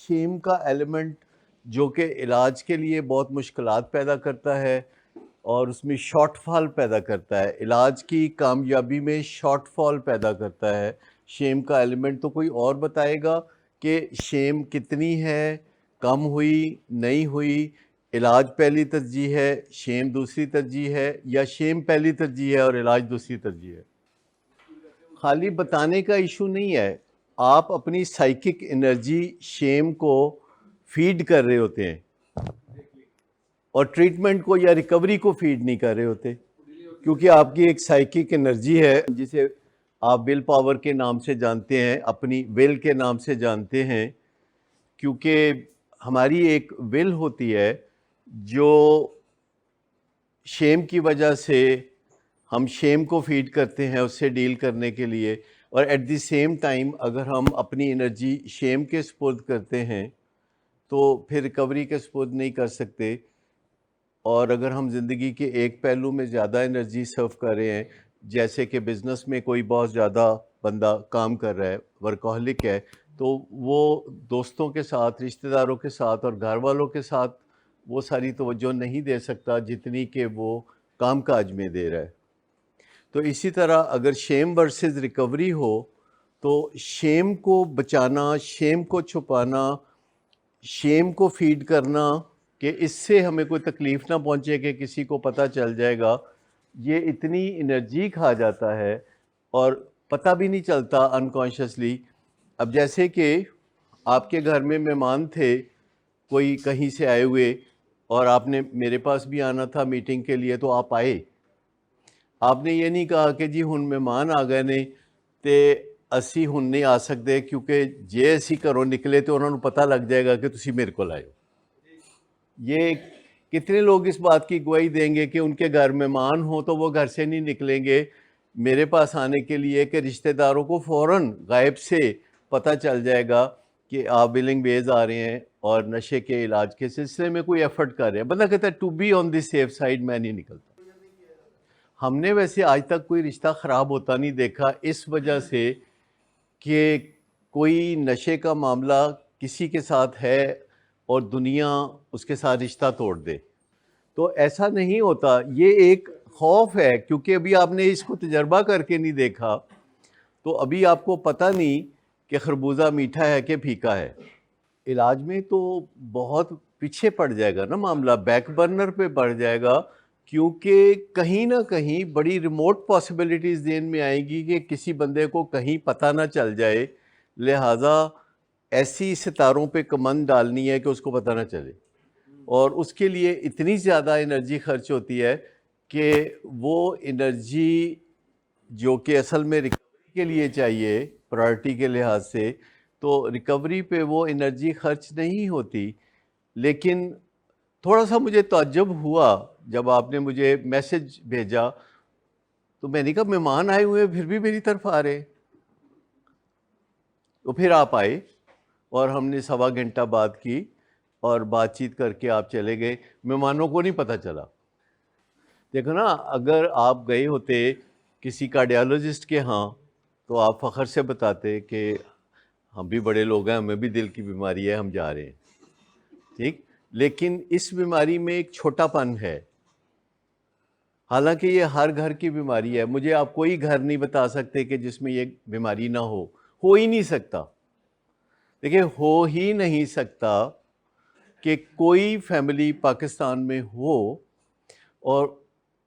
شیم کا ایلیمنٹ جو کہ علاج کے لیے بہت مشکلات پیدا کرتا ہے اور اس میں شارٹ فال پیدا کرتا ہے، علاج کی کامیابی میں شارٹ فال پیدا کرتا ہے شیم کا ایلیمنٹ. تو کوئی اور بتائے گا کہ شیم کتنی ہے، کم ہوئی، نہیں ہوئی، علاج پہلی ترجیح ہے، شیم دوسری ترجیح ہے، یا شیم پہلی ترجیح ہے اور علاج دوسری ترجیح ہے؟ خالی بتانے کا ایشو نہیں ہے، آپ اپنی سائیکک انرجی شیم کو فیڈ کر رہے ہوتے ہیں اور ٹریٹمنٹ کو یا ریکوری کو فیڈ نہیں کر رہے ہوتے، کیونکہ آپ کی ایک سائیکک انرجی ہے جسے آپ ول پاور کے نام سے جانتے ہیں، اپنی ول کے نام سے جانتے ہیں، کیونکہ ہماری ایک ول ہوتی ہے جو شیم کی وجہ سے ہم شیم کو فیڈ کرتے ہیں اس سے ڈیل کرنے کے لیے، اور ایٹ دی سیم ٹائم اگر ہم اپنی انرجی شیم کے سپرد کرتے ہیں تو پھر ریکوری کے سپرد نہیں کر سکتے. اور اگر ہم زندگی کے ایک پہلو میں زیادہ انرجی سرو کر رہے ہیں، جیسے کہ بزنس میں کوئی بہت زیادہ بندہ کام کر رہا ہے، ورکہولک ہے، تو وہ دوستوں کے ساتھ، رشتہ داروں کے ساتھ اور گھر والوں کے ساتھ وہ ساری توجہ نہیں دے سکتا جتنی کہ وہ کام کاج میں دے رہا ہے. تو اسی طرح اگر شیم ورسز ریکوری ہو تو شیم کو بچانا، شیم کو چھپانا، شیم کو فیڈ کرنا کہ اس سے ہمیں کوئی تکلیف نہ پہنچے کہ کسی کو پتہ چل جائے گا، یہ اتنی انرجی کھا جاتا ہے اور پتہ بھی نہیں چلتا انکانشیسلی. اب جیسے کہ آپ کے گھر میں مہمان تھے کوئی کہیں سے آئے ہوئے اور آپ نے میرے پاس بھی آنا تھا میٹنگ کے لیے، تو آپ آئے. آپ نے یہ نہیں کہا کہ جی ہن مہمان آ گئے نے تے اسی ہن نہیں آ سکتے کیونکہ جے اسی گھروں نکلے تو انہوں نے پتہ لگ جائے گا کہ تسی میرے کو آئے ہو. یہ کتنے لوگ اس بات کی گواہی دیں گے کہ ان کے گھر مہمان ہوں تو وہ گھر سے نہیں نکلیں گے میرے پاس آنے کے لیے کہ رشتہ داروں کو فوراً غائب سے پتہ چل جائے گا کہ آپ ولنگ ویز آ رہے ہیں اور نشے کے علاج کے سلسلے میں کوئی ایفرٹ کر رہے ہیں. بندہ کہتا ہے to be on the safe side میں نہیں نکلتا. ہم نے ویسے آج تک کوئی رشتہ خراب ہوتا نہیں دیکھا اس وجہ سے کہ کوئی نشے کا معاملہ کسی کے ساتھ ہے اور دنیا اس کے ساتھ رشتہ توڑ دے. تو ایسا نہیں ہوتا، یہ ایک خوف ہے کیونکہ ابھی آپ نے اس کو تجربہ کر کے نہیں دیکھا، تو ابھی آپ کو پتہ نہیں کہ خربوزہ میٹھا ہے کہ پھیکا ہے. علاج میں تو بہت پیچھے پڑ جائے گا نا معاملہ، بیک برنر پہ بڑھ جائے گا، کیونکہ کہیں نہ کہیں بڑی ریموٹ پاسبلٹیز ذہن میں آئیں گی کہ کسی بندے کو کہیں پتہ نہ چل جائے، لہٰذا ایسی ستاروں پہ کمند ڈالنی ہے کہ اس کو پتہ نہ چلے، اور اس کے لیے اتنی زیادہ انرجی خرچ ہوتی ہے کہ وہ انرجی جو کہ اصل میں ریکوری کے لیے چاہیے پرائرٹی کے لحاظ سے، تو ریکوری پہ وہ انرجی خرچ نہیں ہوتی. لیکن تھوڑا سا مجھے تعجب ہوا جب آپ نے مجھے میسج بھیجا، تو میں نے کہا مہمان آئے ہوئے پھر بھی میری طرف آ رہے. تو پھر آپ آئے اور ہم نے 1.25 گھنٹہ بات کی اور بات چیت کر کے آپ چلے گئے. مہمانوں کو نہیں پتہ چلا. دیکھو نا، اگر آپ گئے ہوتے کسی کارڈیالوجسٹ کے ہاں تو آپ فخر سے بتاتے کہ ہم بھی بڑے لوگ ہیں، ہمیں بھی دل کی بیماری ہے، ہم جا رہے ہیں. ٹھیک، لیکن اس بیماری میں ایک چھوٹا پن ہے، حالانکہ یہ ہر گھر کی بیماری ہے. مجھے آپ کوئی گھر نہیں بتا سکتے کہ جس میں یہ بیماری نہ ہو ہی نہیں سکتا. دیکھیں، ہو ہی نہیں سکتا کہ کوئی فیملی پاکستان میں ہو اور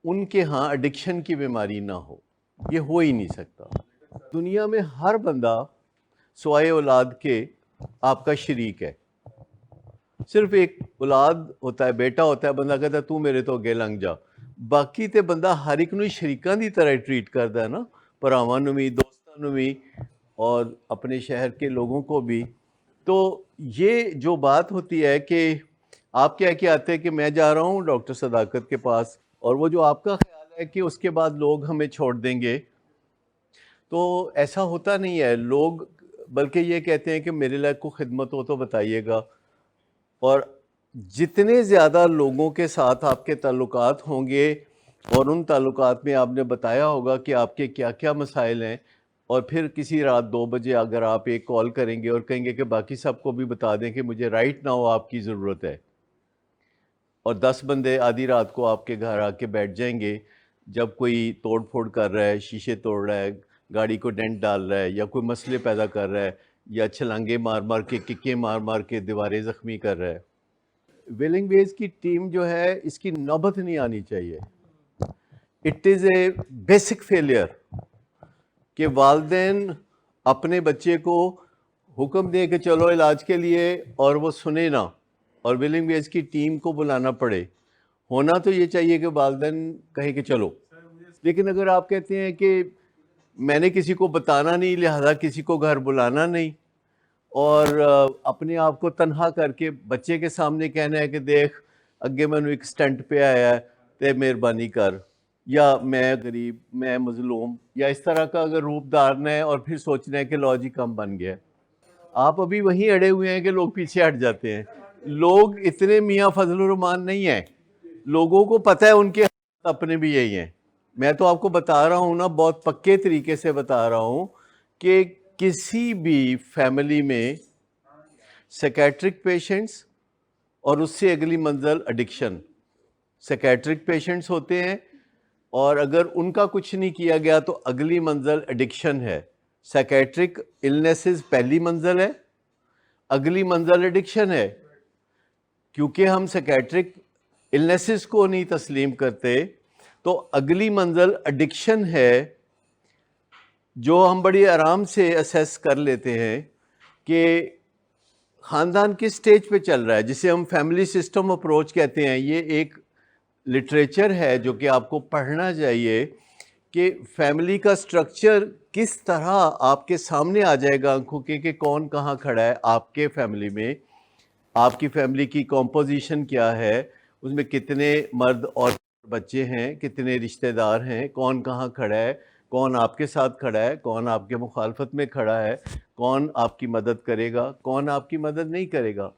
ان کے ہاں ایڈکشن کی بیماری نہ ہو، یہ ہو ہی نہیں سکتا. دنیا میں ہر بندہ سوائے اولاد کے آپ کا شریک ہے. صرف ایک اولاد ہوتا ہے، بیٹا ہوتا ہے، بندہ کہتا ہے تو میرے تو اگے لنگ جا. باقی تے بندہ ہر ایک نو شریکاں دی طرح ٹریٹ کرتا ہے نا، پراواں نو بھی، دوستاں نو بھی، اور اپنے شہر کے لوگوں کو بھی. تو یہ جو بات ہوتی ہے کہ آپ کہہ کے آتے ہیں کہ میں جا رہا ہوں ڈاکٹر صداقت کے پاس، اور وہ جو آپ کا خیال ہے کہ اس کے بعد لوگ ہمیں چھوڑ دیں گے، تو ایسا ہوتا نہیں ہے. لوگ بلکہ یہ کہتے ہیں کہ میرے لائق کو خدمت ہو تو بتائیے گا. اور جتنے زیادہ لوگوں کے ساتھ آپ کے تعلقات ہوں گے اور ان تعلقات میں آپ نے بتایا ہوگا کہ آپ کے کیا کیا مسائل ہیں، اور پھر کسی رات 2 بجے اگر آپ ایک کال کریں گے اور کہیں گے کہ باقی سب کو بھی بتا دیں کہ مجھے رائٹ ناؤ آپ کی ضرورت ہے، اور 10 بندے آدھی رات کو آپ کے گھر آ کے بیٹھ جائیں گے، جب کوئی توڑ پھوڑ کر رہا ہے، شیشے توڑ رہا ہے، گاڑی کو ڈینٹ ڈال رہا ہے، یا کوئی مسئلے پیدا کر رہا ہے، یا چھلانگے مار مار کے ککیں مار مار کے دیواریں زخمی کر رہا ہے، ویلنگ ویز کی ٹیم جو ہے اس کی نوبت نہیں آنی چاہیے. It is a basic failure کہ والدین اپنے بچے کو حکم دیں کہ چلو علاج کے لیے اور وہ سنے نہ، اور ویلنگ ویز کی ٹیم کو بلانا پڑے. ہونا تو یہ چاہیے کہ والدین کہیں کہ چلو، لیکن اگر آپ کہتے ہیں کہ میں نے کسی کو بتانا نہیں لہذا کسی کو گھر بلانا نہیں، اور اپنے آپ کو تنہا کر کے بچے کے سامنے کہنا ہے کہ دیکھ اگے میں ایک سٹنٹ پہ آیا ہے تے مہربانی کر، یا میں غریب، میں مظلوم، یا اس طرح کا اگر روپ دھارنا ہے اور پھر سوچنا ہے کہ لو جی کم بن گیا. آپ ابھی وہیں اڑے ہوئے ہیں کہ لوگ پیچھے ہٹ جاتے ہیں. لوگ اتنے میاں فضل الرحمان نہیں ہیں، لوگوں کو پتہ ہے ان کے اپنے بھی یہی ہیں. میں تو آپ کو بتا رہا ہوں نا، بہت پکے طریقے سے بتا رہا ہوں کہ کسی بھی فیملی میں سیکیٹرک پیشنٹس اور اس سے اگلی منزل ایڈکشن. سیکیٹرک پیشنٹس ہوتے ہیں اور اگر ان کا کچھ نہیں کیا گیا تو اگلی منزل ایڈکشن ہے. سیکیٹرک النیسز پہلی منزل ہے، اگلی منزل ایڈکشن ہے. کیونکہ ہم سیکیٹرک النیسز کو نہیں تسلیم کرتے تو اگلی منزل ایڈکشن ہے، جو ہم بڑی آرام سے اسیس کر لیتے ہیں کہ خاندان کس سٹیج پہ چل رہا ہے، جسے ہم فیملی سسٹم اپروچ کہتے ہیں. یہ ایک لٹریچر ہے جو کہ آپ کو پڑھنا چاہیے کہ فیملی کا سٹرکچر کس طرح آپ کے سامنے آ جائے گا آنکھوں کے، کہ کون کہاں کھڑا ہے آپ کے فیملی میں. آپ کی فیملی کی کمپوزیشن کیا ہے، اس میں کتنے مرد اور بچے ہیں، کتنے رشتہ دار ہیں، کون کہاں کھڑا ہے، کون آپ کے ساتھ کھڑا ہے، کون آپ کے مخالفت میں کھڑا ہے، کون آپ کی مدد کرے گا، کون آپ کی مدد نہیں کرے گا.